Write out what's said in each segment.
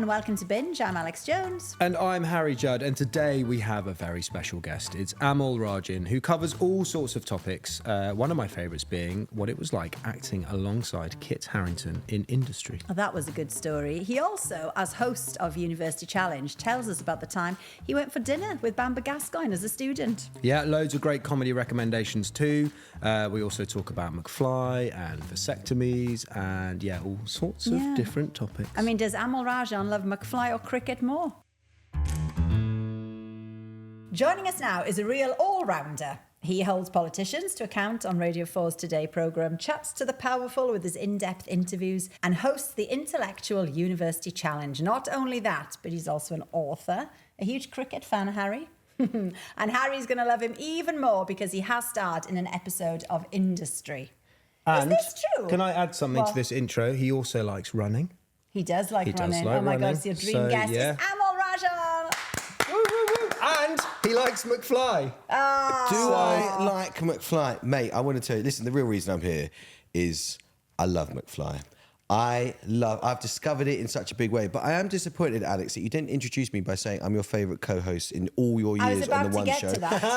and welcome to Binge. I'm Alex Jones. And I'm Harry Judd, and today we have a very special guest. It's Amol Rajan, who covers all sorts of topics, one of my favourites being what it was like acting alongside Kit Harington in Industry. Oh, that was a good story. He also, as host of University Challenge, tells us about the time he went for dinner with Bamber Gascoigne as a student. Yeah, loads of great comedy recommendations too. We also talk about McFly and Vasectomies and, all sorts of different topics. I mean, does Amol Rajan love McFly or cricket more? Joining us now is a real all-rounder. He holds politicians to account on Radio 4's Today programme, chats to the powerful with his in-depth interviews, and hosts the intellectual University Challenge. Not only that, but he's also an author, a huge cricket fan, Harry. And Harry's going to love him even more because he has starred in an episode of Industry. And is this true? Can I add something to this intro? He also likes running. He does like running. Oh my God, it's your dream guest. Yeah. It's Amol Rajan. Woo, woo, woo. And he likes McFly. Do I like McFly? Mate, I want to tell you, listen, the real reason I'm here is I love McFly. I've discovered it in such a big way, but I am disappointed, Alex, that you didn't introduce me by saying I'm your favourite co-host in all your years on the One Show.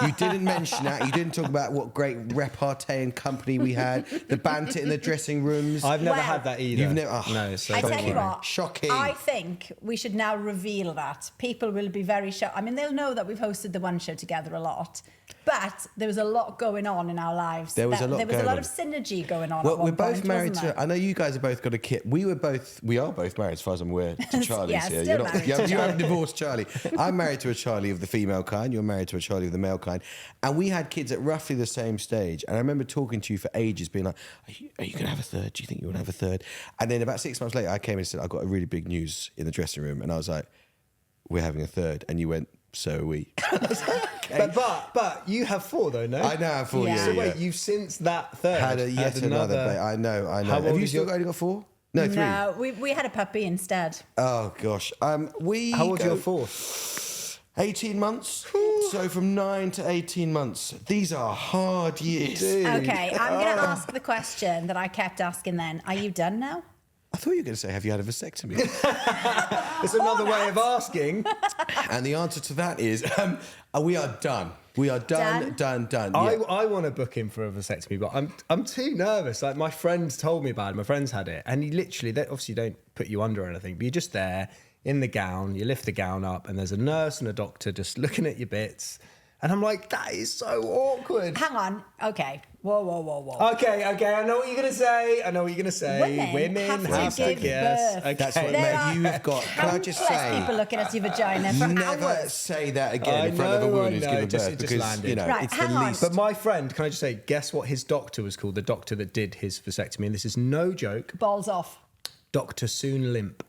You didn't mention that. You didn't talk about what great repartee and company we had, the banter in the dressing rooms. I've never had that either. You've never. No, so I tell you what, shocking. I think we should now reveal that. People will be very shocked. I mean, they'll know that we've hosted the One Show together a lot, but there was a lot going on in our lives. There was a lot of synergy going on. Well, at one we're both point, married wasn't to. I know you guys have both got a kid. We are both married, as far as I'm aware, to Charlie's. Yeah, here. still You're not, married you to haven't Charlie. divorced Charlie. I'm married to a Charlie of the female kind. You're married to a Charlie of the male kind. And we had kids at roughly the same stage. And I remember talking to you for ages, being like, are you going to have a third? Do you think you want to have a third? And then about 6 months later, I came in and said, I've got a really big news in the dressing room. And I was like, we're having a third. And you went, so are we. Okay. But you have 4 though, no? I now have 4, yeah. So wait, you've since that third had another. I know. How have old you is still only got 4? No, 3. No, we had a puppy instead. Oh gosh. How old are your 4th? 18 months. So from 9 to 18 months. These are hard years. Dude. Okay, I'm going to ask the question that I kept asking then. Are you done now? I thought you were going to say, have you had a vasectomy? It's another way of asking. And the answer to that is, we are done. We are done. Yeah. I want to book him for a vasectomy, but I'm too nervous. Like, my friends told me about it. My friends had it. And they obviously don't put you under or anything, but you're just there in the gown. You lift the gown up and there's a nurse and a doctor just looking at your bits. And I'm like, that is so awkward. Hang on. Okay. Whoa. Okay. I know what you're going to say. Women have to give yes. birth. Okay. That's what, mate, you've got. Can I just say? People looking at your vagina for never hours. say that again in front of a woman who's given birth because, landed. Right, it's hang the on. least. But my friend, can I just say, guess what his doctor was called? The doctor that did his vasectomy. And this is no joke. Balls off. Dr. Soon Limp.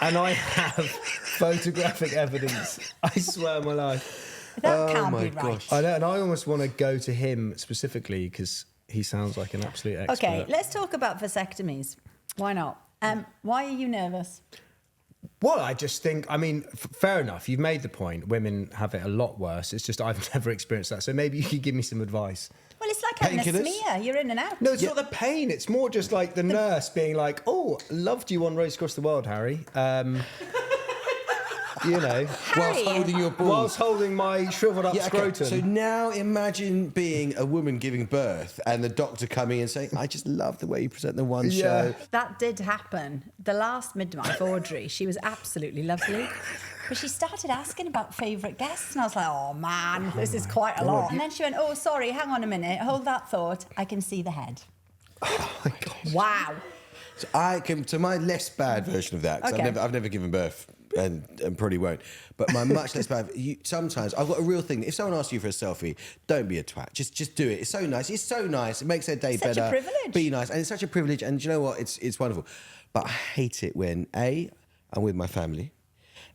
And I have photographic evidence. I swear on my life. That can't my be right. gosh. I know, and I almost want to go to him specifically because he sounds like an absolute expert. Okay, let's talk about vasectomies. Why not? Why are you nervous? Well, I just think, fair enough. You've made the point. Women have it a lot worse. It's just I've never experienced that. So maybe you could give me some advice. Well, it's like having a Painkillers? smear. You're in and out. No, it's not the pain. It's more just like the nurse being like, "Oh, loved you on Race Across the World, Harry." Harry, Whilst holding your balls. Whilst holding my shriveled up scrotum. So now imagine being a woman giving birth and the doctor coming and saying, I just love the way you present the One Show. that did happen. The last midwife, Audrey, she was absolutely lovely. But she started asking about favourite guests, and I was like, oh, man, this is quite a lot. And then she went, oh, sorry, hang on a minute, hold that thought. I can see the head. Oh, my God. Wow. So I can, to my less bad version of that, 'cause Okay. I've never given birth and probably won't, but my much less bad, sometimes I've got a real thing. If someone asks you for a selfie, don't be a twat. Just do it. It's so nice. It makes their day better. Such a privilege. Be nice. And it's such a privilege. And do you know what? It's wonderful. But I hate it when, I'm with my family,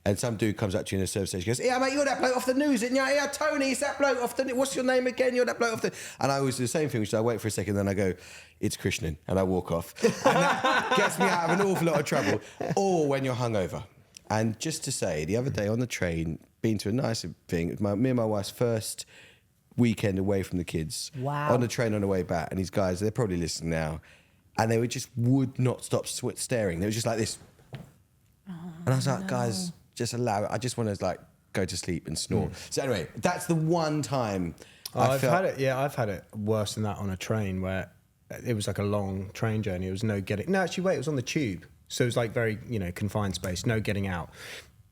and some dude comes up to you in a service station and goes, yeah, mate, you're that bloke off the news, isn't you? Yeah, Tony, it's that bloke off the news. What's your name again? You're that bloke off the... And I always do the same thing, which is I wait for a second, then I go, it's Krishnan, and I walk off. And that gets me out of an awful lot of trouble. Or when you're hungover. And just to say, the other day on the train, been to a nice thing, me and my wife's first weekend away from the kids. Wow. On the train on the way back. And these guys, they're probably listening now. And they would not stop staring. They were just like this. And I was like, guys, just allow it. I just want to like go to sleep and snore. So anyway, that's the one time I've had it. Yeah, I've had it worse than that on a train where it was like a long train journey. It was no getting. No, actually, wait, it was on the tube, so it was like very confined space, no getting out.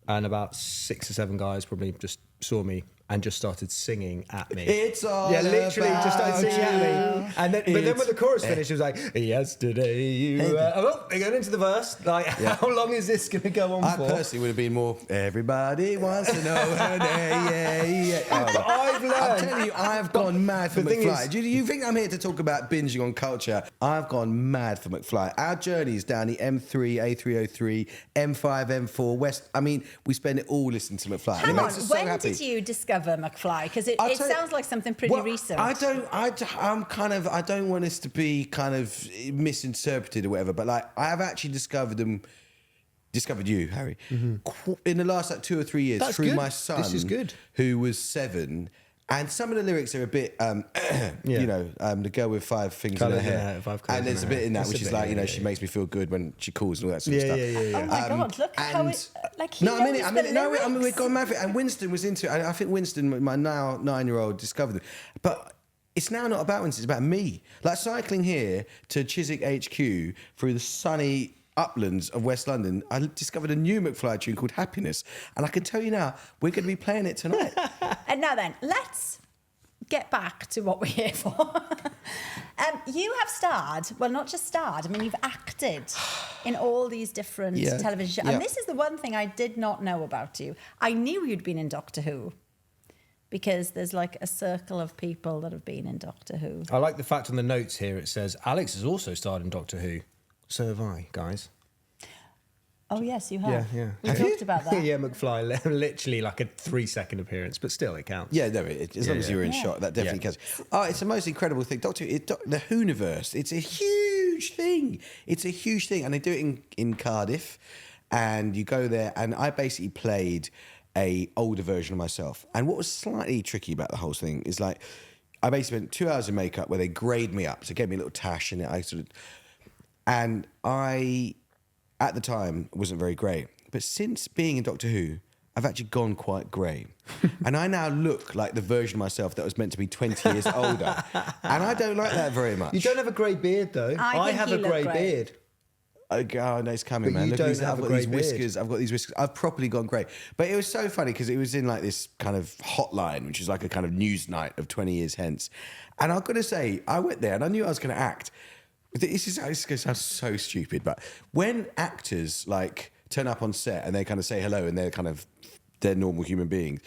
And about 6 or 7 guys probably just saw me and just started singing at me. It's all literally just started singing you. at me. And then, but then when the chorus finished, it was like, yesterday you... oh, they're going into the verse. Like, how long is this going to go on for? I personally would have been more, everybody wants to know her name. Yeah. But I've learned... I'm telling you, I've gone mad for the thing McFly. is- Do you think I'm here to talk about binging on culture? I've gone mad for McFly. Our journeys down the M3, A303, M5, M4, West... I mean, we spend it all listening to McFly. Hang and it on, makes us so when happy. did you discover McFly? Because it I'll tell you- sounds like something pretty recent. I don't want this to be kind of misinterpreted or whatever, but like I have actually discovered you, Harry, in the last like 2 or 3 years That's through good. my son, This is good. who was 7. And some of the lyrics are a bit, the girl with 5 things Colours in her in hair. her- 5 colours And there's in a her bit in that hair. which That's is a like, bit, she makes me feel good when she calls and all that sort of stuff. Oh my God! Look how it he No, I mean, knows the lyrics. we've gone mad for it. And Winston was into it. I think Winston, my now 9-year-old, discovered it. But it's now not about Winston, it's about me. Like cycling here to Chiswick HQ through the sunny uplands of West London, I discovered a new McFly tune called Happiness. And I can tell you now, we're going to be playing it tonight. And now then, let's get back to what we're here for. You have starred, well, not just starred, I mean, you've acted in all these different television shows. Yeah. And this is the one thing I did not know about you. I knew you'd been in Doctor Who because there's like a circle of people that have been in Doctor Who. I like the fact on the notes here it says, Alex has also starred in Doctor Who. So have I, guys. Oh, yes, you have. Yeah. We talked about that. Yeah, McFly, literally like a 3-second appearance, but still it counts. Yeah, no, as long as you were in Yeah. shot, that definitely counts. Oh, it's the most incredible thing. The Whoniverse, it's a huge thing. It's a huge thing. And they do it in Cardiff. And you go there, and I basically played a older version of myself. And what was slightly tricky about the whole thing is like, I basically spent 2 hours in makeup where they grade me up. So gave me a little tash in it. And I, at the time, wasn't very great. But since being in Doctor Who, I've actually gone quite grey. And I now look like the version of myself that was meant to be 20 years older. And I don't like that very much. You don't have a grey beard, though. I think have you a look grey grey. beard. Oh, no, it's coming, But man. you Look, don't I've have a got grey these beard. whiskers. I've got these whiskers. I've properly gone grey. But it was so funny because it was in like this kind of hotline, which is like a kind of news night of 20 years hence. And I've got to say, I went there and I knew I was going to act. This is going to sound so stupid, but when actors like turn up on set and they kind of say hello and they're normal human beings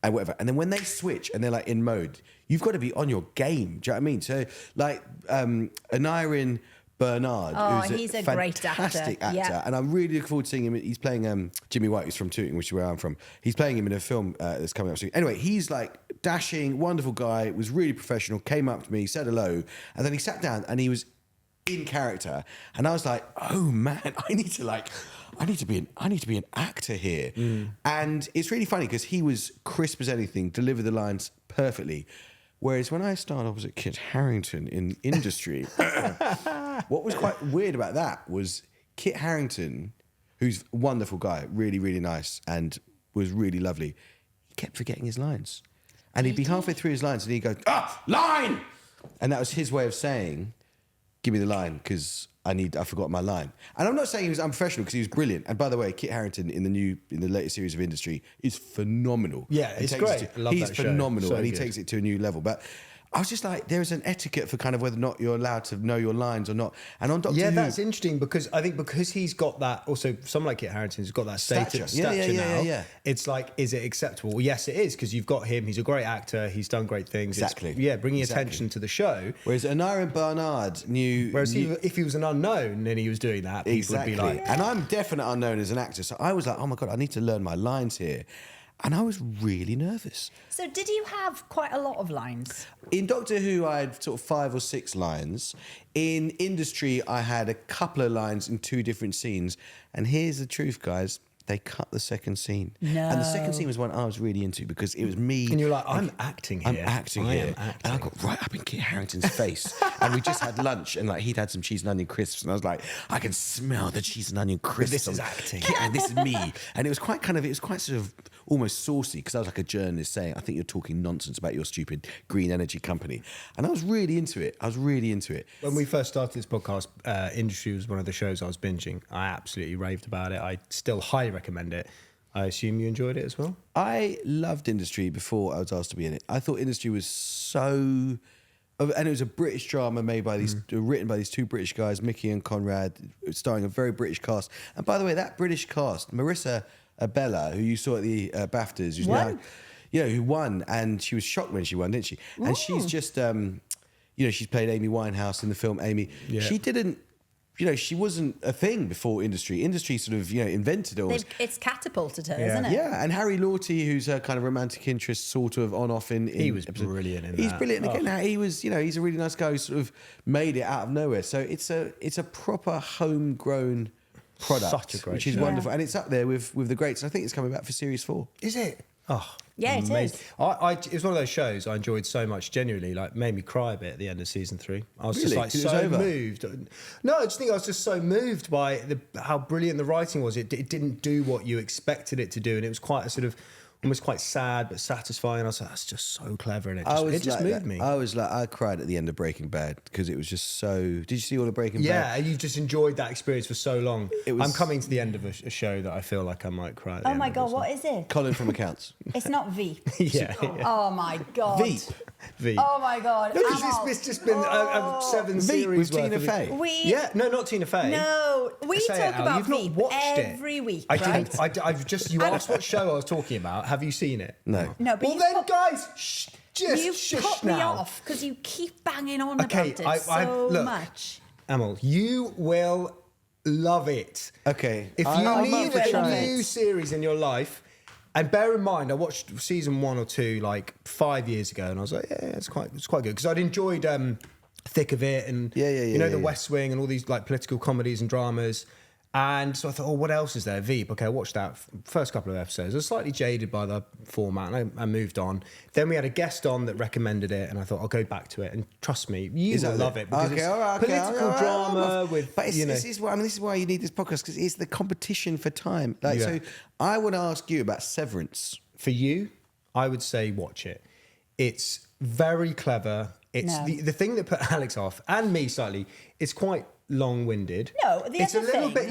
and whatever, and then when they switch and they're like in mode, you've got to be on your game. Do you know what I mean? So like Anirin Bernard, who's he's a great actor. fantastic actor, Yeah. and I'm really looking forward to seeing him. He's playing Jimmy White, who's from Tooting, which is where I'm from. He's playing him in a film that's coming up soon. Anyway, he's like dashing, wonderful guy, was really professional, came up to me, said hello, and then he sat down and he was in character, and I was like, oh man, I need to be an actor here. And it's really funny because he was crisp as anything, delivered the lines perfectly. Whereas when I started opposite Kit Harington in industry, what was quite weird about that was Kit Harington, who's a wonderful guy, really, really nice, and was really lovely, he kept forgetting his lines. And he'd be halfway through his lines and he'd go, line! And that was his way of saying, give me the line, because I forgot my line. And I'm not saying he was unprofessional, because he was brilliant. And by the way, Kit Harington in the latest series of Industry is phenomenal. Yeah, it's great. I love He's that show. phenomenal, So and he good. takes it to a new level. But I was just like, there is an etiquette for kind of whether or not you're allowed to know your lines or not. And on Doctor Who, That's interesting because I think because he's got that, also someone like Kit Harington's got that Stature. stature Yeah. now. It's like, is it acceptable? Well, yes, it is, because you've got him. He's a great actor. He's done great things. Exactly. It's, bringing Exactly. attention to the show. Whereas Anirin Bernard knew... Whereas if he was an unknown and he was doing that, people Exactly. would be like... And I'm definitely unknown as an actor, so I was like, oh my God, I need to learn my lines here. And I was really nervous. So did you have quite a lot of lines? In Doctor Who, I had sort of 5 or 6 lines. In Industry, I had a couple of lines in 2 different scenes. And here's the truth, guys. they cut the second scene. No. And the second scene was one I was really into because it was me. And you're like, I'm acting here. I'm acting I here. am acting. And I got right up in Kit Harington's face. And we just had lunch and like he'd had some cheese and onion crisps. And I was like, I can smell the cheese and onion crisps. This is acting. And this is me. And it was quite sort of almost saucy because I was like a journalist saying, I think you're talking nonsense about your stupid green energy company. And I was really into it. When we first started this podcast, Industry was one of the shows I was binging. I absolutely raved about it. I still highly recommend it. I assume you enjoyed it as well? I loved Industry before I was asked to be in it. I thought Industry was so... And it was a British drama made by these, written by these two British guys, Mickey and Conrad, starring a very British cast. And by the way, that British cast, Marissa Abella, who you saw at the BAFTAs, who's now, who won, and she was shocked when she won, didn't she? And she's just, she's played Amy Winehouse in the film Amy. Yeah. She didn't, she wasn't a thing before Industry. Industry sort of, invented it. It's catapulted her, isn't it? Yeah, and Harry Lawty, who's her kind of romantic interest, sort of on-off in he was brilliant in that. He's brilliant again. He was, he's a really nice guy who sort of made it out of nowhere. So it's a proper homegrown product, such a great which is wonderful, and it's up there with the greats. And I think it's coming back for series 4. Is it? Oh, yeah, it is. It was one of those shows I enjoyed so much. Genuinely, like, made me cry a bit at the end of season 3. I was just like so moved. No, I just think I was just so moved by how brilliant the writing was. It didn't do what you expected it to do, and it was quite a sort of almost quite sad but satisfying. I was like, that's just so clever, and it just moved me. I cried at the end of Breaking Bad because it was just so. Did you see all of Breaking Bad? Yeah, and you just enjoyed that experience for so long. I'm coming to the end of a show that I feel like I might cry at the end. Oh my God, what is it? Colin from Accounts. It's not Veep. Yeah. Oh my God. Veep. Oh my God. No, it's just been 7 series with Tina Fey. Not Tina Fey. No, we talk about Veep every week. I didn't. You asked what show I was talking about. Have you seen it? No. But well then, guys, you've put me off because you keep banging on about it so much. Amol, you will love it. Okay. If you need a new series in your life, and bear in mind, I watched season 1 or 2 like 5 years ago, and I was like, yeah, it's quite good because I'd enjoyed Thick of It and The West Wing and all these like political comedies and dramas. And so I thought, what else is there? Veep. Okay, I watched that first couple of episodes. I was slightly jaded by the format, and I moved on. Then we had a guest on that recommended it, and I thought, I'll go back to it. And trust me, you will love it because it's political drama with. But this is why you need this podcast, because it's the competition for time. So I want to ask you about Severance. For you, I would say watch it. It's very clever. It's the thing that put Alex off and me slightly. It's quite long-winded. No, it's a little bit.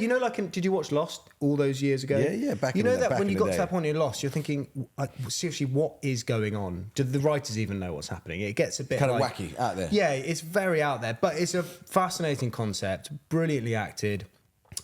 Did you watch Lost all those years ago? Yeah. Back in when you got to that point in Lost, you're thinking, seriously, what is going on? Do the writers even know what's happening? It gets a bit kind of wacky out there. Yeah, it's very out there, but it's a fascinating concept, brilliantly acted.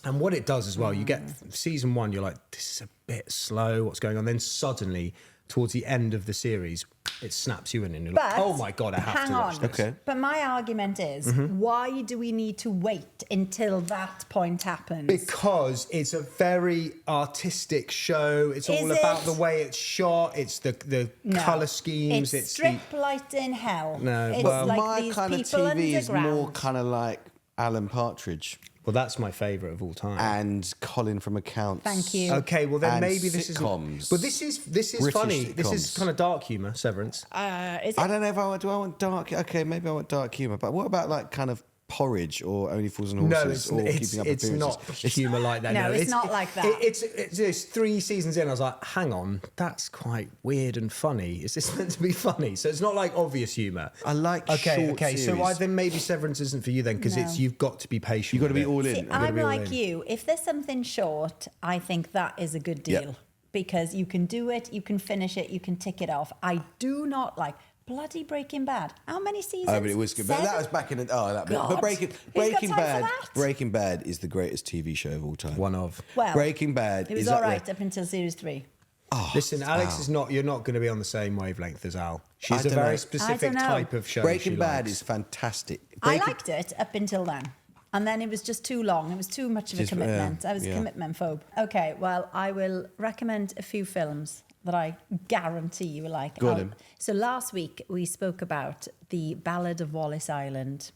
And what it does as well, you get season 1, you're like, this is a bit slow. What's going on? Then suddenly, towards the end of the series, it snaps you in and you're like, oh my God, I have to watch this. Okay. But my argument is, why do we need to wait until that point happens? Because it's a very artistic show. It's all about the way it's shot. It's the colour schemes. It's strip lighting hell. No, it's well, like my these kind of people TV is more underground. kind of like Alan Partridge. Well, that's my favourite of all time. And Colin from Accounts. Thank you. Okay, well then and maybe this is. But this is British funny. sitcoms. This is kind of dark humour. Severance. I don't know if I want dark. Okay, maybe I want dark humour. But what about like kind of Porridge or Only Fools and Horses? No, or Keeping Up it's not humour like that. No, it's not like that. It's 3 seasons in. I was like, hang on, that's quite weird and funny. Is this meant to be funny? So it's not like obvious humour. I like short series. So then maybe Severance isn't for you then, because you've got to be patient. You've got to be all in. See, I'm like you. If there's something short, I think that is a good deal. Yep. Because you can do it, you can finish it, you can tick it off. I do not like bloody Breaking Bad. How many seasons? Oh, but it was good. 7? But that was back in the... Oh, that bit. God. But Breaking Bad Bad is the greatest TV show of all time. One of. Well, Breaking Bad it was is all right up until series 3. Oh, listen, Alex is not. You're not going to be on the same wavelength as Al. She's a don't very know. specific I don't know. type of show. Breaking Bad likes. is fantastic. I liked it up until then. And then it was just too long. It was too much of a commitment. I was a commitment phobe. Okay, well, I will recommend a few films that I guarantee you will like. Go on. So last week we spoke about the Ballad of Wallace Island.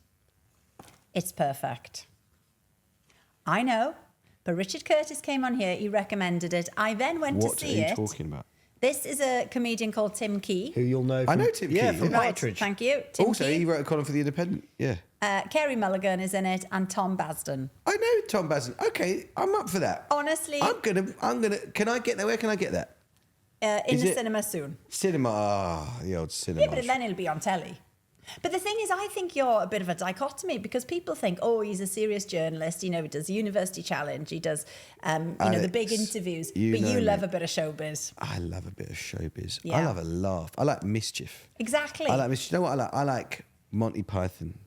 It's perfect. I know But Richard Curtis came on here. He recommended it. I then went What to are see you it. talking about? This is a comedian called Tim Key. Who you'll know. I know Tim Key, Yeah, from yeah. Right, Partridge. thank you. Tim Also, Key. he wrote a column for The Independent. Yeah. Kerry Mulligan is in it, and Tom Basden. I know Tom Basden. Okay, I'm up for that. Honestly, I'm gonna. Can I get that? Where can I get that? in Is the it- cinema soon. Cinema. The old cinema. Yeah, but then it'll be on telly. But the thing is, I think you're a bit of a dichotomy because people think, oh, he's a serious journalist. You know, he does University Challenge. He does, the big interviews. you But know you me. love a bit of showbiz. I love a bit of showbiz. I Yeah. love a laugh. I like mischief. Exactly. I like mischief. You know what I like? I like Monty Python.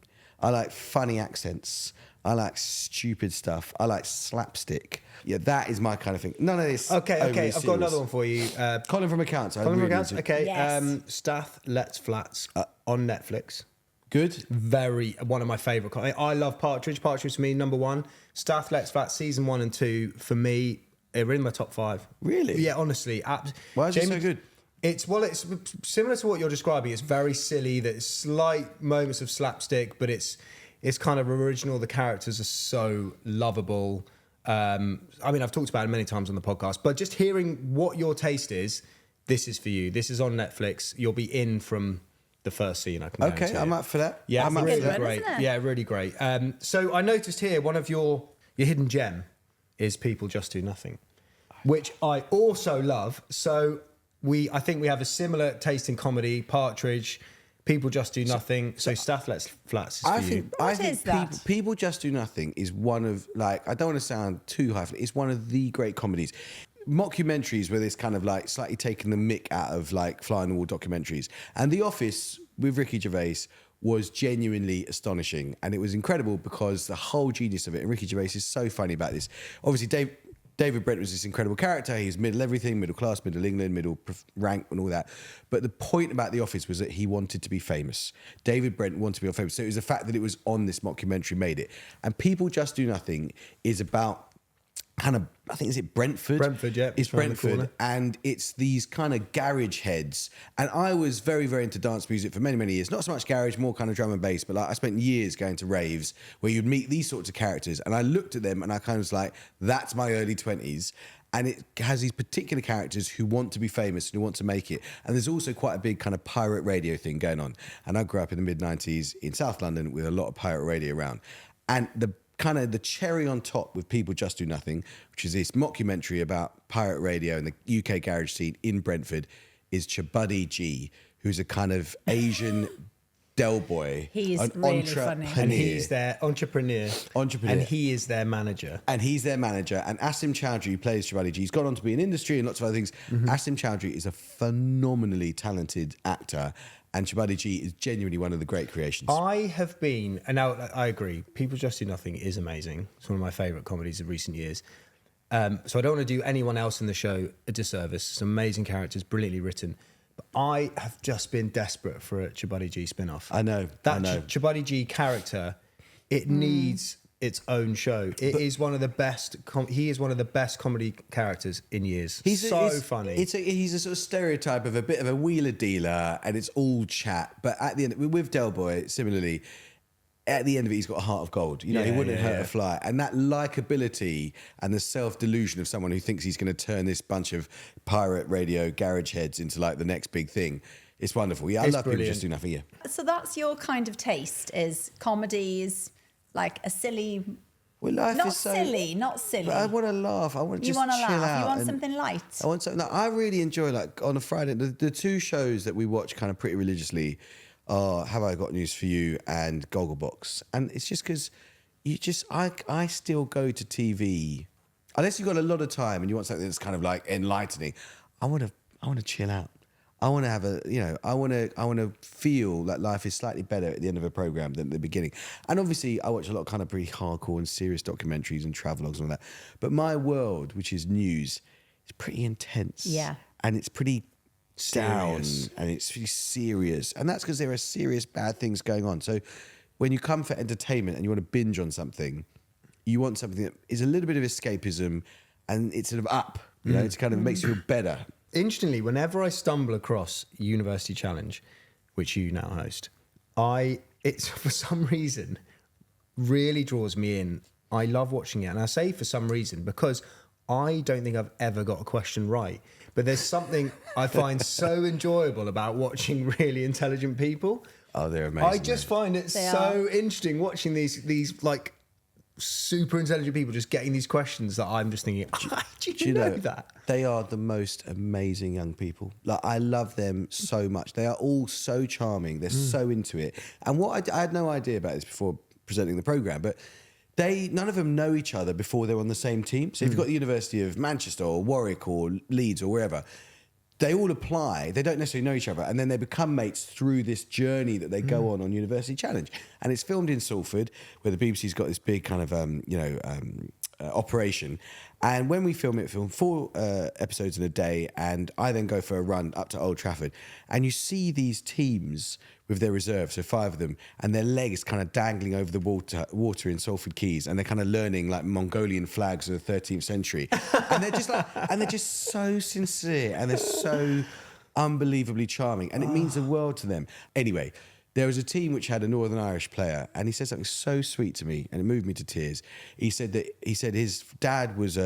I like funny accents. I like stupid stuff. I like slapstick. Yeah, that is my kind of thing. None of this. Okay, overly I've got serious. another one for you. Colin from Accounts. I Colin really Accounts. enjoy- Okay, Yes. Stath Let's Flats on Netflix. Good. One of my favourite. I love Partridge. Partridge for me, number one. Stath Let's Flats, season 1 and 2, for me, are in my top 5. Really? Yeah, honestly. Why is it so good? It's similar to what you're describing. It's very silly. There's slight moments of slapstick, but it's kind of original. The characters are so lovable. I've talked about it many times on the podcast, but just hearing what your taste is, this is for you. This is on Netflix. You'll be in from the first scene. I can Okay, guarantee I'm it. up for that. Yeah, I'm up really for that. one, great. isn't it? Yeah, really great. So I noticed here one of your hidden gem is People Just Do Nothing, which I also love. So I think we have a similar taste in comedy. Partridge, People Just Do Nothing. So Stath Let's Flats is for you. What is that? People Just Do Nothing is one of, like, I don't want to sound too hyphen. It's one of the great comedies. Mockumentaries where this kind of like slightly taking the mick out of like fly on the wall documentaries. And The Office with Ricky Gervais was genuinely astonishing. And it was incredible because the whole genius of it, and Ricky Gervais is so funny about this. Obviously, David Brent was this incredible character. He was middle everything, middle class, middle England, middle rank and all that. But the point about The Office was that he wanted to be famous. David Brent wanted to be famous. So it was the fact that it was on this mockumentary made it. And People Just Do Nothing is about kind of, I think, is it Brentford? Brentford, yeah. It's Around the Brentford. corner. And it's these kind of garage heads. And I was very, very into dance music for many, many years. Not so much garage, more kind of drum and bass, but like I spent years going to raves where you'd meet these sorts of characters. And I looked at them and I kind of was like, that's my early 20s. And it has these particular characters who want to be famous and who want to make it. And there's also quite a big kind of pirate radio thing going on. And I grew up in the mid-90s in South London with a lot of pirate radio around. And the kind of the cherry on top with People Just Do Nothing, which is this mockumentary about pirate radio and the UK garage scene in Brentford, is Chabati G, who's a kind of Asian Del boy. He's an really funny. And he's their entrepreneur. Entrepreneur. And he is their manager. And he's their manager. And Asim Chowdhury plays Chabati G. He's gone on to be in industry and lots of other things. Asim Chowdhury is a phenomenally talented actor. And Chabati G is genuinely one of the great creations. I have been, and now I agree, People Just Do Nothing is amazing. It's one of my favourite comedies of recent years. So I don't want to do anyone else in the show a disservice. Some amazing characters, brilliantly written. But I have just been desperate for a Chabati G spin-off. I know. That Chabati G character, it needs its own show. It is one of the best. He is one of the best comedy characters in years. He's so funny. He's a sort of stereotype of a bit of a wheeler dealer, and it's all chat. But at the end, with Del Boy, similarly, at the end of it, he's got a heart of gold. You know, he wouldn't hurt a fly. And that likability and the self-delusion of someone who thinks he's going to turn this bunch of pirate radio garage heads into like the next big thing. It's wonderful. Yeah, I love People Just Do Nothing. Yeah. So that's your kind of taste, is comedies, like a silly... Well, life Not is so silly, not silly. But I want to laugh. I want to You just want to chill laugh. out. You want and something light. I want something. I really enjoy, like, on a Friday, the two shows that we watch kind of pretty religiously are Have I Got News For You and Gogglebox. And it's just because I still go to TV, unless you've got a lot of time and you want something that's kind of like enlightening. I want to chill out. I want to have I want to feel that life is slightly better at the end of a program than at the beginning. And obviously, I watch a lot of kind of pretty hardcore and serious documentaries and travelogues and all that. But my world, which is news, is pretty intense. Yeah. And it's pretty down Serious. and it's pretty serious. And that's because there are serious bad things going on. So when you come for entertainment and you want to binge on something, you want something that is a little bit of escapism and it's sort of up. You know, it's kind of makes you feel better. Interestingly, whenever I stumble across University Challenge, which you now host, it's for some reason really draws me in I love watching it. And I say for some reason, because I don't think I've ever got a question right. But there's something I find so enjoyable about watching really intelligent people. Oh, they're amazing. I just find it so interesting watching these like super intelligent people just getting these questions that I'm just thinking, do you know that? They are the most amazing young people. Like, I love them so much. They are all so charming. They're so into it. And what I had no idea about this before presenting the programme, but none of them know each other before they're on the same team. So if you've got the University of Manchester or Warwick or Leeds or wherever, they all apply. They don't necessarily know each other, and then they become mates through this journey that they go on University Challenge. And it's filmed in Salford, where the BBC's got this big kind of operation. And when we film it, film 4 episodes in a day, and I then go for a run up to Old Trafford, and you see these teams with their reserves, so 5 of them, and their legs kind of dangling over the water in Salford Quays, and they're kind of learning like Mongolian flags of the 13th century, and they're just so sincere, and they're so unbelievably charming, and it means the world to them. Anyway, there was a team which had a Northern Irish player, and he said something so sweet to me, and it moved me to tears. He said his dad was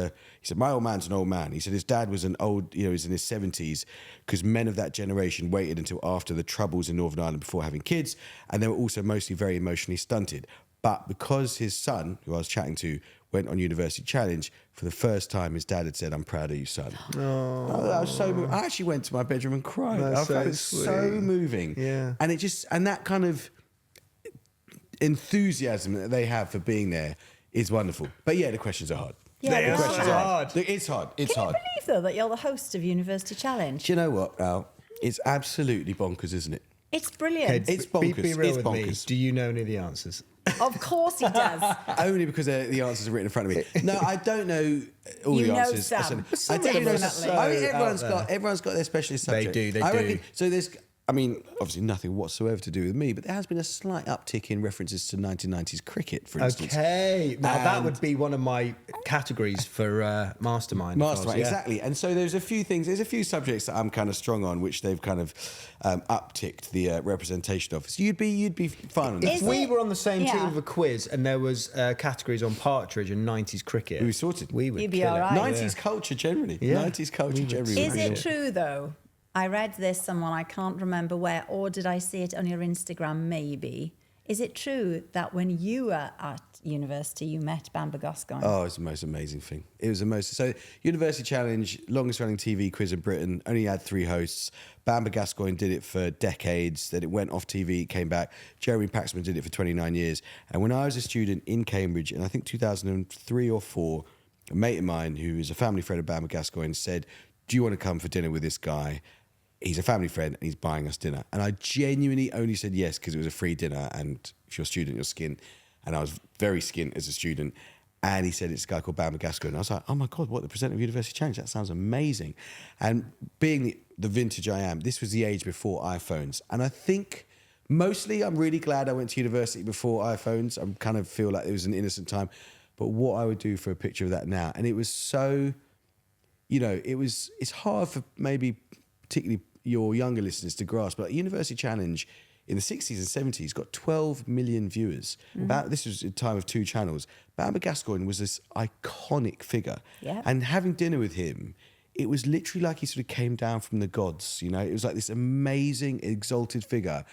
my old man's an old man. He said his dad was an old, he was in his 70s, because men of that generation waited until after the Troubles in Northern Ireland before having kids, and they were also mostly very emotionally stunted. But because his son, who I was chatting to, went on University Challenge, for the first time his dad had said, "I'm proud of you, son." Oh, I was so moved. I actually went to my bedroom and cried. I found it so moving. Yeah. And that kind of enthusiasm that they have for being there is wonderful. But yeah, the questions are hard. Yeah, the questions are hard. It's hard. It's Can hard. you believe, though, that you're the host of University Challenge? Do you know what, Al? It's absolutely bonkers, isn't it? It's brilliant. It's bonkers. Be real It's with me. bonkers. Do you know any of the answers? Of course he does. Only because the answers are written in front of me. No, I don't know all You the know answers. some. I do know some. Definitely. I mean, So everyone's got their specialist subject. They do. I reckon, so there's, I mean, obviously nothing whatsoever to do with me, but there has been a slight uptick in references to 1990s cricket, for instance. Okay, now that would be one of my categories for Mastermind. Mastermind, exactly. And so there's a few subjects that I'm kind of strong on, which they've kind of upticked the representation of. So you'd be fine on that. If we were on the same Yeah. team of a quiz and there was categories on partridge and 90s cricket, We were sorted. We would You'd be kill all it. right. 90s culture generally. Yeah. 90s culture generally. Is it true, though? I read this somewhere, I can't remember where, or did I see it on your Instagram, maybe? Is it true that when you were at university, you met Bamber Gascoigne? Oh, it's the most amazing thing. It was the most... So, University Challenge, longest running TV quiz in Britain, only had 3 hosts. Bamber Gascoigne did it for decades, then it went off TV, it came back. Jeremy Paxman did it for 29 years. And when I was a student in Cambridge, in I think 2003 or 4, a mate of mine, who is a family friend of Bamber Gascoigne, said, "Do you want to come for dinner with this guy? He's a family friend and he's buying us dinner." And I genuinely only said yes because it was a free dinner, and if you're a student, you're skint. And I was very skint as a student. And he said, "It's a guy called Bamber Gascoigne." And I was like, "Oh my God, what, the presenter of University Challenge? That sounds amazing." And being the vintage I am, this was the age before iPhones. And I think mostly I'm really glad I went to university before iPhones. I kind of feel like it was an innocent time. But what I would do for a picture of that now. And it was so, it's hard for maybe particularly your younger listeners to grasp, but University Challenge in the 60s and 70s got 12 million viewers. This was a time of 2 channels. Bamber Gascoigne was this iconic figure. Yeah. And having dinner with him, it was literally like he sort of came down from the gods, It was like this amazing, exalted figure.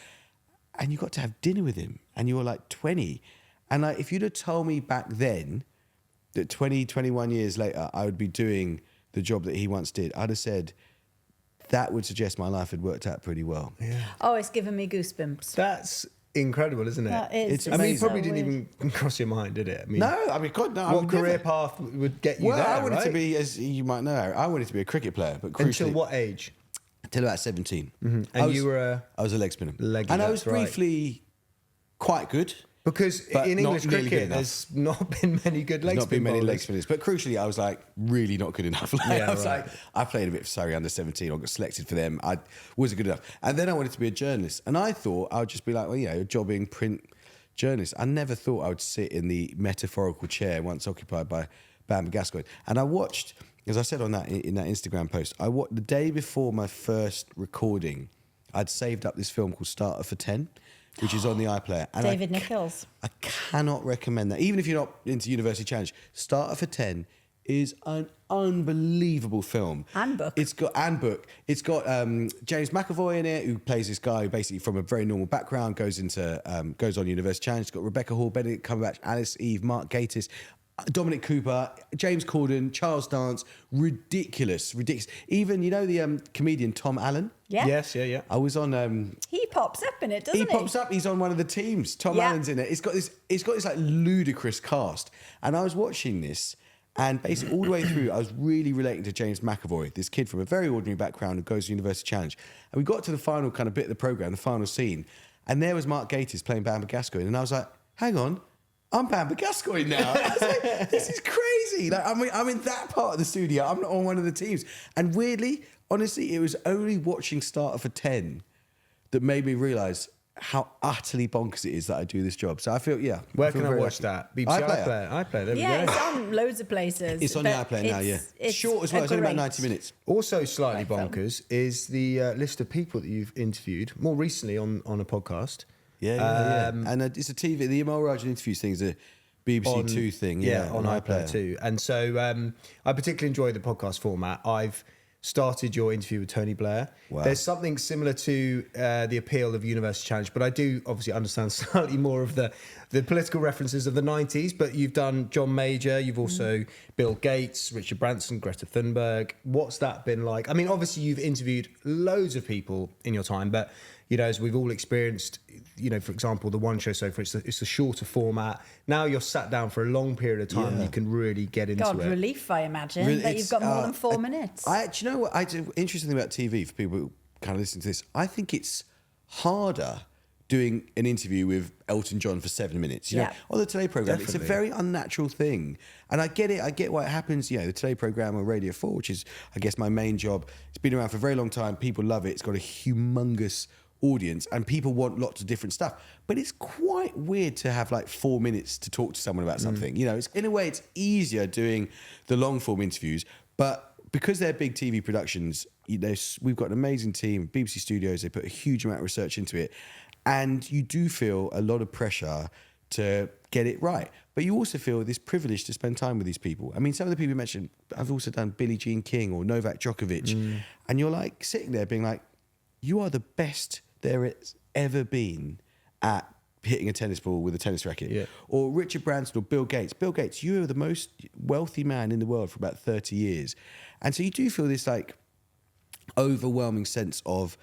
And you got to have dinner with him, and you were like 20. And like, if you'd have told me back then that 21 years later, I would be doing the job that he once did, I'd have said, that would suggest my life had worked out pretty well. Yeah. Oh, it's given me goosebumps. That's incredible, isn't it? That is. It's I mean, it amazing. probably didn't even cross your mind, did it? I mean, God, no. what career path would get you there, I wanted right? to be, as you might know, I wanted to be a cricket player, but crucially... Until what age? Until about 17. And you were I was a leg spinner. Leggy, and I was that's right. briefly quite good. Because But in not English nearly good cricket, enough. there's not been many good leg There's not been many bowlers. leg spinners. But crucially, I was like really not good enough. Yeah, I was right. like, I played a bit for Surrey under 17. I got selected for them. I wasn't good enough. And then I wanted to be a journalist. And I thought I would just be like, a jobbing print journalist. I never thought I would sit in the metaphorical chair once occupied by Bamber Gascoigne. And I watched, as I said in that Instagram post, the day before my first recording, I'd saved up this film called Starter for 10, which is on the iPlayer. And David Nichols. I cannot recommend that. Even if you're not into University Challenge, Starter for 10 is an unbelievable film. And book. It's got James McAvoy in it, who plays this guy who basically from a very normal background goes on University Challenge. It's got Rebecca Hall, Benedict Cumberbatch, Alice Eve, Mark Gatiss, Dominic Cooper, James Corden, Charles Dance. Ridiculous. Even the comedian Tom Allen. Yeah. Yes, yeah. I was on. He pops up in it, doesn't he? He pops up. He's on one of the teams. Tom Allen's in it. It's got this like ludicrous cast. And I was watching this, and basically all the way through, I was really relating to James McAvoy, this kid from a very ordinary background who goes to University Challenge. And we got to the final kind of bit of the program, the final scene, and there was Mark Gatiss playing Bamber Gascoigne, and I was like, hang on. I'm Bamber Gascoigne now. I was like, this is crazy. Like, I'm in that part of the studio. I'm not on one of the teams. And weirdly, honestly, it was only watching Starter for 10 that made me realise how utterly bonkers it is that I do this job. So I feel, yeah. Where can I watch that? BBC iPlayer. iPlayer. There we go. It's on loads of places. It's on the iPlayer now, yeah. It's short as well. It's only about 90 minutes. Also slightly Great film. bonkers is the list of people that you've interviewed more recently on a podcast. Yeah. And it's a TV. The Amol Rajan interviews thing is a BBC Two thing. Yeah, on iPlayer too. And so I particularly enjoy the podcast format. I've started your interview with Tony Blair. Wow. There's something similar to the appeal of University Challenge, but I do obviously understand slightly more of the political references of the 90s. But you've done John Major, you've also Bill Gates, Richard Branson, Greta Thunberg. What's that been like? I mean, obviously you've interviewed loads of people in your time, but as we've all experienced, for example, the One Show sofa, it's a shorter format. Now you're sat down for a long period of time, you can really get into it. Relief, I imagine, that you've got more than 4 minutes. Do you know what? Interesting thing about TV for people who kind of listen to this, I think it's harder doing an interview with Elton John for 7 minutes. You know, on the Today programme, it's a very unnatural thing. And I get it. I get why it happens. The Today programme on Radio 4, which is, I guess, my main job. It's been around for a very long time. People love it. It's got a humongous audience and people want lots of different stuff, but it's quite weird to have like 4 minutes to talk to someone about something. It's in a way it's easier doing the long form interviews, but because they're big TV productions, we've got an amazing team, BBC Studios, they put a huge amount of research into it, and you do feel a lot of pressure to get it right, but you also feel this privilege to spend time with these people. I mean, some of the people you mentioned, I've also done Billie Jean King or Novak Djokovic, and you're like sitting there being like, you are the best there has ever been at hitting a tennis ball with a tennis racket. Yeah. Or Richard Branson or Bill Gates. Bill Gates, you are the most wealthy man in the world for about 30 years. And so you do feel this like overwhelming sense of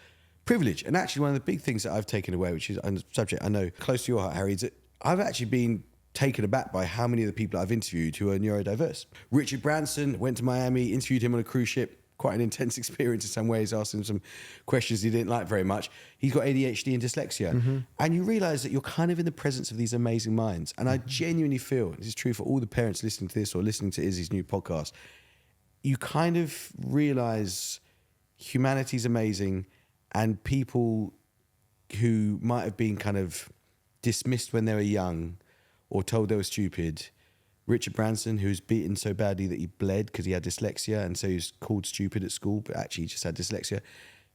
privilege. And actually one of the big things that I've taken away, which is a subject I know close to your heart, Harry, is that I've actually been taken aback by how many of the people I've interviewed who are neurodiverse. Richard Branson, went to Miami, interviewed him on a cruise ship. Quite an intense experience in some ways, asked him some questions he didn't like very much. He's got ADHD and dyslexia. And you realise that you're kind of in the presence of these amazing minds. And I genuinely feel, this is true for all the parents listening to this or listening to Izzy's new podcast, you kind of realise humanity's amazing and people who might have been kind of dismissed when they were young or told they were stupid. Richard Branson, who was beaten so badly that he bled because he had dyslexia, and so he was called stupid at school, but actually he just had dyslexia.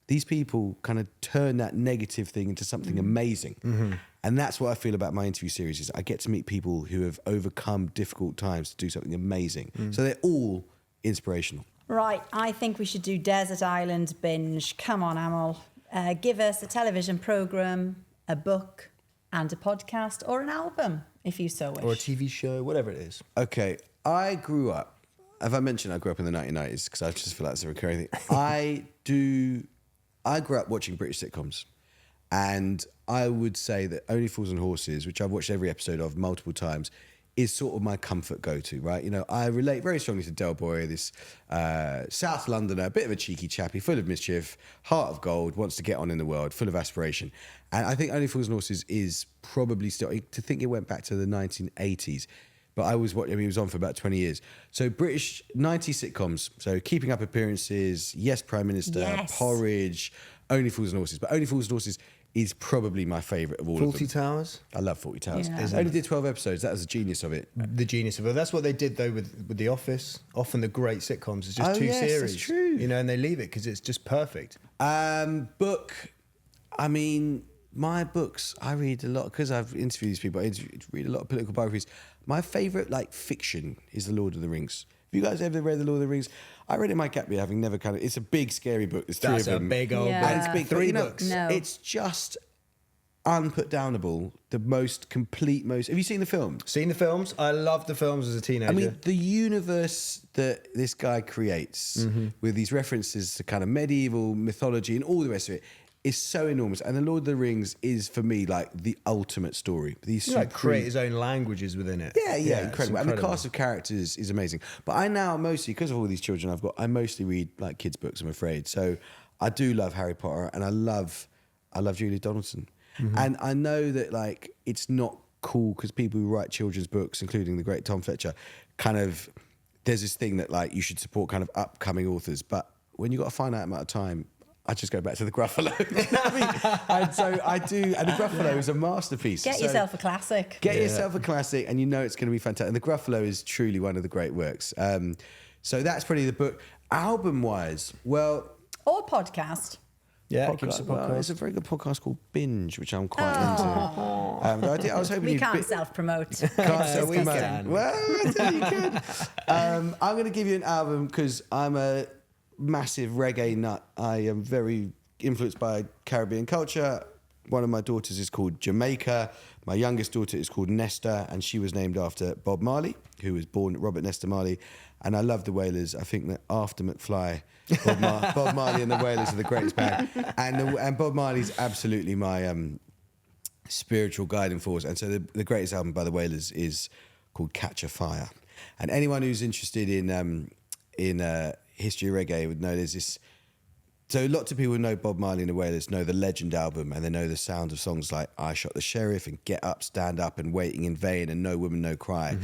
These people kind of turn that negative thing into something amazing. And that's what I feel about my interview series, is I get to meet people who have overcome difficult times to do something amazing. So they're all inspirational. Right, I think we should do Desert Island Binge. Come on, Amol. Give us a television programme, a book, and a podcast, or an album, if you so wish. Or a TV show, whatever it is. Okay, I grew up, have I mentioned I grew up in the 1990s? Because I just feel like it's a recurring thing. I grew up watching British sitcoms. And I would say that Only Fools and Horses, which I've watched every episode of multiple times, is sort of my comfort go-to, right? I relate very strongly to Del Boy, this South Londoner, a bit of a cheeky chappy, full of mischief, heart of gold, wants to get on in the world, full of aspiration. And I think Only Fools and Horses is probably still, to think it went back to the 1980s, but I was watching, he was on for about 20 years. So British 90s sitcoms, so Keeping Up Appearances, Yes Prime Minister, Yes. Porridge, Only Fools and Horses. But Only Fools and Horses is probably my favourite of all of them. 40 Towers? I love 40 Towers. Yeah. I only did 12 episodes. That was the genius of it. The genius of it. That's what they did, though, with The Office. Often the great sitcoms, it's just two series. That's true. And they leave it because it's just perfect. Book, I mean, my books, I read a lot, because I've interviewed these people, I read a lot of political biographies. My favourite, like, fiction is The Lord of the Rings. Have you guys ever read The Lord of the Rings? I read it in my gap year, having never kind of... It's a big, scary book. There's three That's of a them. big old Yeah. book. And it's big. Three but, books. No. It's just unputdownable. The most complete, most... Have you seen the film? Seen the films? I loved the films as a teenager. I mean, the universe that this guy creates with these references to kind of medieval mythology and all the rest of it is so enormous. And The Lord of the Rings is, for me, like the ultimate story. These he like supreme- create his own languages within it. Yeah, it's incredible. And the cast of characters is amazing. But I now mostly, because of all these children I've got, I mostly read like kids' books, I'm afraid. So I do love Harry Potter, and I love Julia Donaldson. And I know that like it's not cool because people who write children's books, including the great Tom Fletcher, kind of, there's this thing that like you should support kind of upcoming authors. But when you've got a finite amount of time, I just go back to the Gruffalo. You know what I mean? And so I do, and the Gruffalo is a masterpiece. Get So yourself a classic. Get yourself a classic, and you know it's going to be fantastic. And the Gruffalo is truly one of the great works. So that's probably the book. Album-wise, well... Or podcast. Yeah, give us a Well, podcast. there's a very good podcast called Binge, which I'm quite into. I was hoping We you'd can't self-promote. Can't So we self-promote. can. Well, I tell you can. I'm going to give you an album because I'm a massive reggae nut. I am very influenced by Caribbean culture. One of my daughters is called Jamaica. My youngest daughter is called Nesta, and she was named after Bob Marley, who was born Robert Nesta Marley. And I love the Wailers. I think that after McFly, Bob Marley and the Wailers are the greatest band. And Bob Marley's absolutely my spiritual guiding force. And so the greatest album by the Wailers is called Catch a Fire. And anyone who's interested in history of reggae would know there's this. So lots of people who know Bob Marley and the Wailers know the Legend album, and they know the sound of songs like I Shot the Sheriff and Get Up, Stand Up and Waiting in Vain and No Woman, No Cry.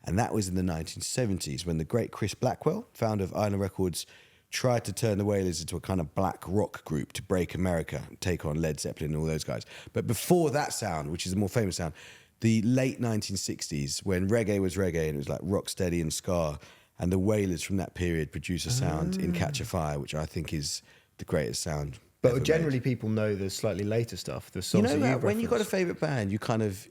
And that was in the 1970s when the great Chris Blackwell, founder of Island Records, tried to turn the Wailers into a kind of black rock group to break America and take on Led Zeppelin and all those guys. But before that sound, which is a more famous sound, the late 1960s, when reggae was reggae and it was like rocksteady and ska, and the Wailers from that period produced a sound in Catch a Fire, which I think is the greatest sound. But generally, people know the slightly later stuff. The songs You know that that you've when you've got a referenced. favourite band,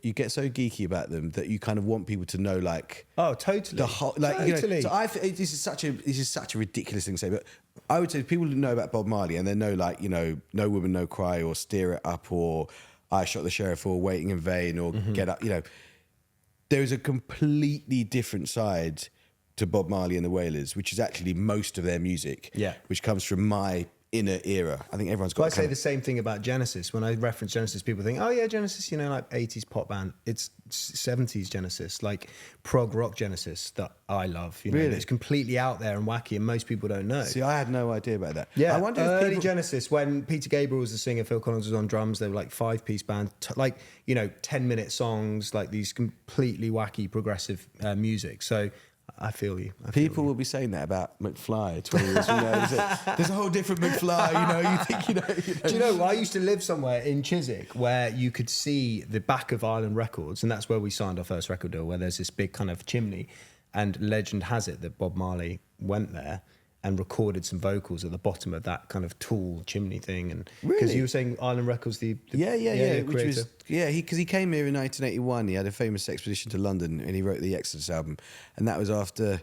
you get so geeky about them that you kind of want people to know, like, Oh, totally. the whole, like, you know. Totally. So this is such a ridiculous thing to say, but I would say people who know about Bob Marley and they know, like, you know, No Woman, No Cry, or Steer It Up, or I Shot the Sheriff, or Waiting in Vain, or Get Up. You know, there is a completely different side to Bob Marley and the Wailers, which is actually most of their music. Yeah. Which comes from my inner era. I think everyone's got. Well, I kind say of- the same thing about Genesis. When I reference Genesis, people think, oh yeah, Genesis, you know, like 80s pop band. It's 70s Genesis, like prog rock Genesis that I love. You know, Really? it's completely out there and wacky, and most people don't know. See, I had no idea about that. Yeah, I wonder if early people... Genesis, when Peter Gabriel was the singer, Phil Collins was on drums, they were like 5-piece band, like, you know, 10-minute songs, like these completely wacky progressive music. So I feel you. People will be saying that about McFly 20 years from now. There's a whole different McFly, you know, you think, you know. Do you know, I used to live somewhere in Chiswick where you could see the back of Island Records, and that's where we signed our first record deal, where there's this big kind of chimney, and legend has it that Bob Marley went there and recorded some vocals at the bottom of that kind of tall chimney thing. And because Really? you were saying Island Records, the Yeah. Which creator. was, because he came here in 1981. He had a famous expedition to London and he wrote the Exodus album. And that was after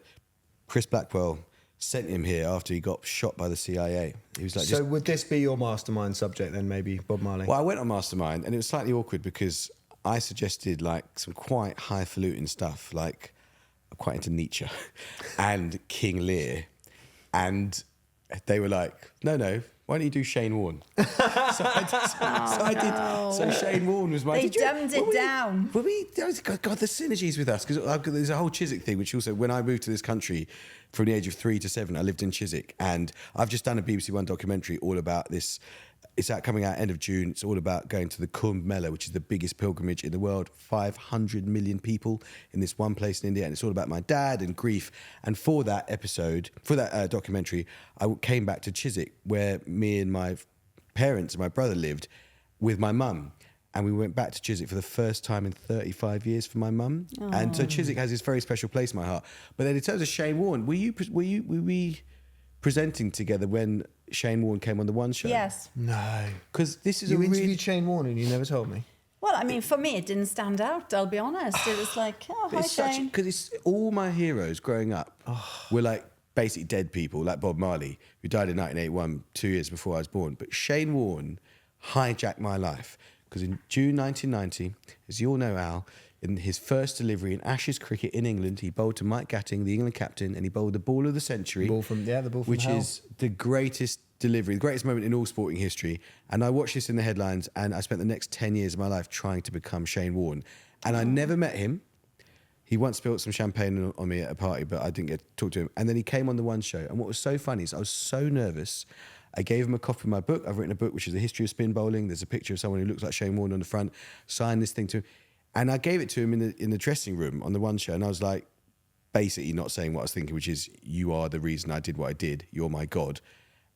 Chris Blackwell sent him here after he got shot by the CIA. He was like, So would this be your mastermind subject then, maybe, Bob Marley? Well, I went on Mastermind and it was slightly awkward because I suggested like some quite highfalutin stuff, like I'm quite into Nietzsche and King Lear. And they were like, no, why don't you do Shane Warne? So I did. So Shane Warne was my... They dumbed it down. God, the synergies with us. Because there's a whole Chiswick thing, which also, when I moved to this country from the age of 3 to 7, I lived in Chiswick. And I've just done a BBC One documentary all about this. It's coming out end of June. It's all about going to the Kumbh Mela, which is the biggest pilgrimage in the world. 500 million people in this one place in India. And it's all about my dad and grief. And for that episode, for that documentary, I came back to Chiswick, where me and my parents and my brother lived with my mum. And we went back to Chiswick for the first time in 35 years for my mum. And so Chiswick has this very special place in my heart. But then in terms of Shane Warne, presenting together when Shane Warne came on the One Show? Yes. No. Because this is You a interviewed really... Shane Warne and you never told me. Well, I mean, for me, it didn't stand out, I'll be honest. It was like, oh, hi, Shane. Because it's all my heroes growing up were like basically dead people, like Bob Marley, who died in 1981, 2 years before I was born. But Shane Warne hijacked my life because in June 1990, as you all know, Al, in his first delivery in Ashes cricket in England, he bowled to Mike Gatting, the England captain, and he bowled the ball of the century. The ball from which hell. is the greatest delivery, the greatest moment in all sporting history. And I watched this in the headlines, and I spent the next 10 years of my life trying to become Shane Warne. And I never met him. He once spilled some champagne on me at a party, but I didn't get to talk to him. And then he came on the One Show. And what was so funny is I was so nervous. I gave him a copy of my book. I've written a book, which is the history of spin bowling. There's a picture of someone who looks like Shane Warne on the front. Signed this thing to him. And I gave it to him in the dressing room on the One Show. And I was like, basically not saying what I was thinking, which is, you are the reason I did what I did. You're my God.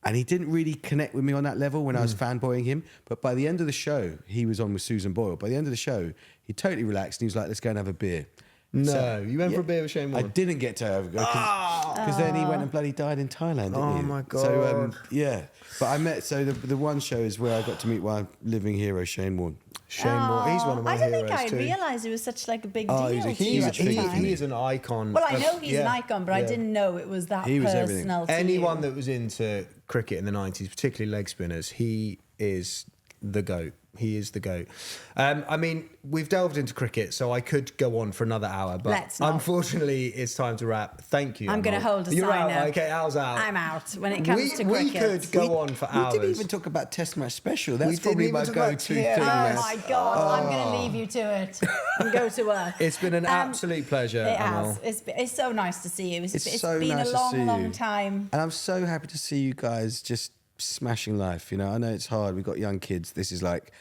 And he didn't really connect with me on that level when I was fanboying him. But by the end of the show, he was on with Susan Boyle. By the end of the show, he totally relaxed. And he was like, let's go and have a beer. No, So, you went for a beer with Shane I Warne? didn't get to have a go because then he went and bloody died in Thailand, didn't he? Oh, my So, God. yeah. But I met, so the One Show is where I got to meet my living hero, Shane Warne. Shane Warne, he's one of my I don't heroes think I too. realised it was such like a big deal. Oh, he's a to you huge at the figure. time. He is an icon. Well, I of- know he's an yeah, icon, but I yeah. didn't know it was that He was everything. personal to Anyone you. that was into cricket in the 90s, particularly leg spinners, he is the GOAT. He is the GOAT. I mean, we've delved into cricket, so I could go on for another hour, but Let's not. unfortunately, it's time to wrap. Thank you. I'm going to Amol. hold a You're sign out. up. Okay, Al's out. I'm out when it comes to we cricket. could go on for hours. We didn't even talk about Test Match Special. That's didn't probably even my talk about go-to TM. thing. Oh man. my God! I'm going to leave you to it and go to work. It's been an absolute pleasure, It has. Amol. It's so nice to see you. It's so been nice a to see long, long you. time. And I'm so happy to see you guys just smashing life. You know, I know it's hard. We've got young kids. This is like,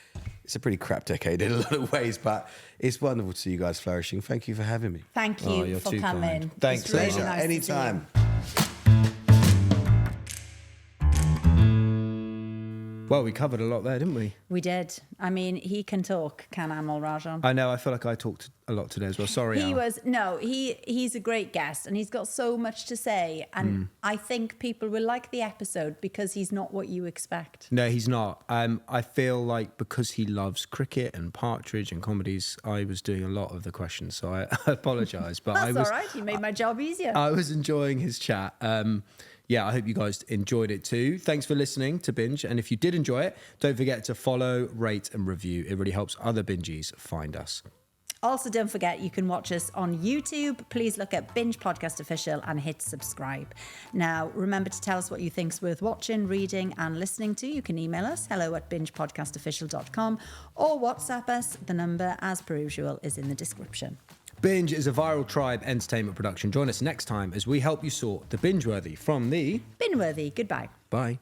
it's a pretty crap decade in a lot of ways, but it's wonderful to see you guys flourishing. Thank you for having me. Thank Oh, you you're for too coming. kind. Thanks, It's really Pleasure. nice to see you. Anytime. Well, we covered a lot there, didn't we? We did. I mean, he can talk, can Amol Rajan? I know. I feel like I talked a lot today as well. Sorry, Al. He's a great guest and he's got so much to say. And I think people will like the episode because he's not what you expect. No, he's not. I feel like because he loves cricket and partridge and comedies, I was doing a lot of the questions, so I apologise. But That's I was, all right. You made my job easier. I was enjoying his chat. Yeah, I hope you guys enjoyed it too. Thanks for listening to Binge. And if you did enjoy it, don't forget to follow, rate and review. It really helps other Bingies find us. Also, don't forget, you can watch us on YouTube. Please look at Binge Podcast Official and hit subscribe. Now, remember to tell us what you think's worth watching, reading and listening to. You can email us, hello@bingepodcastofficial.com, or WhatsApp us. The number, as per usual, is in the description. Binge is a Viral Tribe entertainment production. Join us next time as we help you sort the binge-worthy from the... Binworthy. Goodbye. Bye.